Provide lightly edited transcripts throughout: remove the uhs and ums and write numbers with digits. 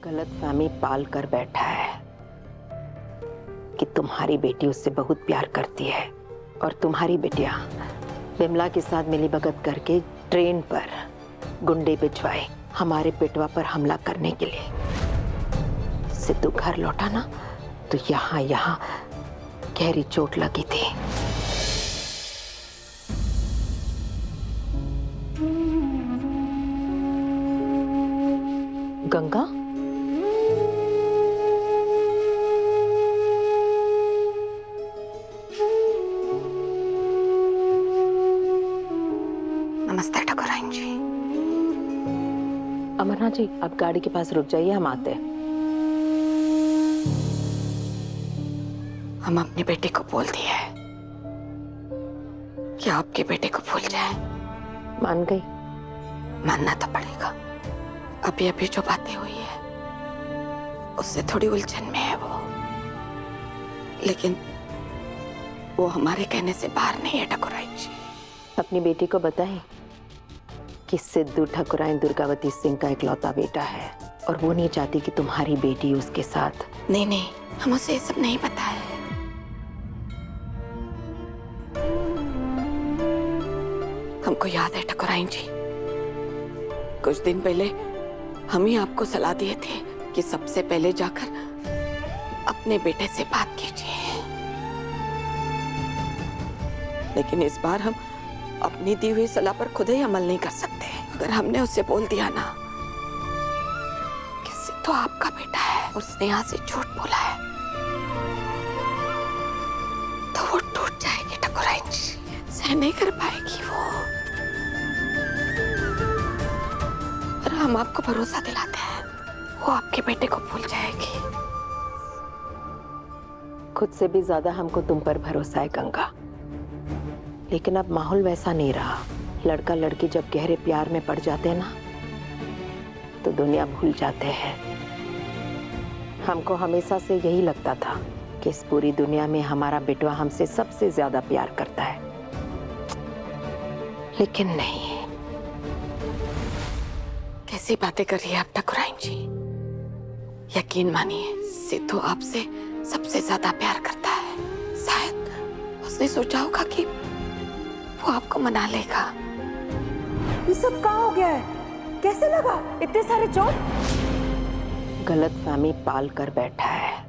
गलतफहमी पाल कर बैठा है कि तुम्हारी बेटी उससे बहुत प्यार करती है और तुम्हारी बेटिया बिमला के साथ मिलीभगत करके ट्रेन पर गुंडे भिजवाए हमारे पेटवा पर हमला करने के लिए। सिद्धू घर लौटा ना तो यहाँ गहरी चोट लगी थी। गंगा, नमस्ते ठाकुराइन जी। अमरनाथ जी, आप गाड़ी के पास रुक जाइए, हम आते हैं। हम अपनी बेटी को बोल दिए है कि आपके बेटे को भूल जाए। मान गई? मानना तो पड़ेगा। अभी अभी जो बातें हुई है उससे थोड़ी उलझन में है वो, लेकिन वो हमारे कहने से बाहर नहीं है ठाकुराइन जी। अपनी बेटी को बताएं कि सिद्धू ठाकुराइन दुर्गावती सिंह का इकलौता बेटा है और वो नहीं चाहती कि तुम्हारी बेटी उसके साथ। नहीं नहीं, हम उसे ये सब नहीं पता है। हमको याद है ठाकुराइन जी, कुछ दिन पहले हम ही आपको सलाह दिए थे कि सबसे पहले जाकर अपने बेटे से बात कीजिए, लेकिन इस बार हम अपनी दी हुई सलाह पर खुद ही अमल नहीं कर सकते। अगर हमने उससे बोल दिया ना कि सिद्धू आपका बेटा है और स्नेहा से झूठ बोला है, तो वो टूट जाएगी ठाकुराइन जी, सहन नहीं कर पाएगी वो। और हम आपको भरोसा दिलाते हैं वो आपके बेटे को भूल जाएगी। खुद से भी ज्यादा हमको तुम पर भरोसा है गंगा, लेकिन अब माहौल वैसा नहीं रहा। लड़का लड़की जब गहरे प्यार में पड़ जाते हैं ना तो दुनिया भूल जाते हैं। हमको हमेशा से यही लगता था कि इस पूरी दुनिया में हमारा बेटवा हमसे सबसे ज्यादा प्यार करता है, लेकिन नहीं। कैसी बातें कर रही है आप ठाकुराइन जी? यकीन मानिए, सिद्धू आपसे सबसे ज्यादा प्यार करता है। शायद उसने सोचा होगा कि वो आपको मना लेगा। ये सब कहाँ हो गया है? कैसे लगा इतने सारे चोट? गलतफहमी पाल कर बैठा है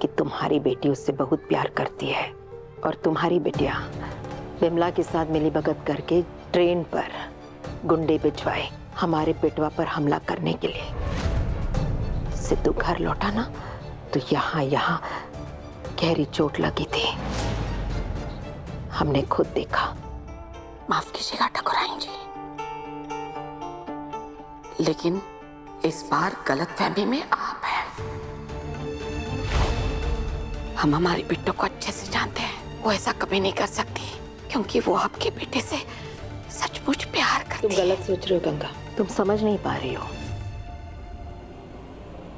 कि तुम्हारी बेटी उससे बहुत प्यार करती है और तुम्हारी बेटिया बिमला के साथ मिलीभगत करके ट्रेन पर गुंडे भिजवाए हमारे पेटवा पर हमला करने के लिए। सिद्धू घर लौटा ना तो यहाँ गहरी चोट लगी थी। हमने खुद देखा। माफ कीजिएगा ठाकुराइन जी, लेकिन इस बार गलतफहमी में आप हैं। हम हमारी बेटों को अच्छे से जानते हैं, वो ऐसा कभी नहीं कर सकती क्योंकि वो आपके बेटे से सचमुच प्यार करती है। तुम गलत सोच रहे हो गंगा, तुम समझ नहीं पा रही हो।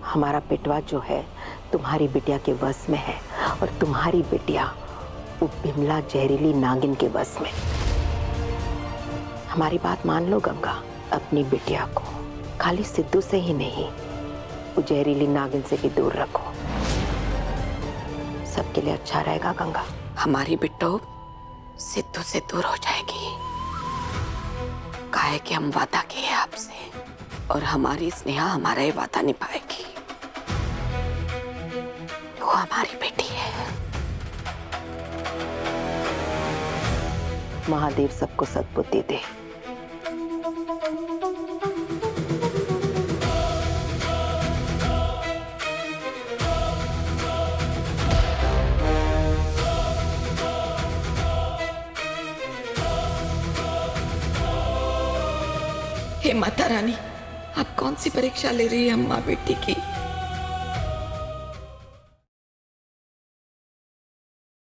हमारा पेटवा जो है तुम्हारी बिटिया के वश में है और तुम्हारी बिटिया वो बिमला जहरीली नागिन के वश में। हमारी बात मान लो गंगा, अपनी बिटिया को खाली सिद्धू से ही नहीं, वो जहरीली नागिन से भी दूर रखो। सबके लिए अच्छा रहेगा गंगा। हमारी बिट्टो सिद्धू से दूर हो जाएगी, काहे कि हम वादा किए आपसे और हमारी स्नेहा हमारा ये वादा निभाएगी। वो हमारी बेटी है। महादेव सबको सद्बुद्धि दे। हे माता रानी, आप कौन सी परीक्षा ले रही है अम्मा बेटी की?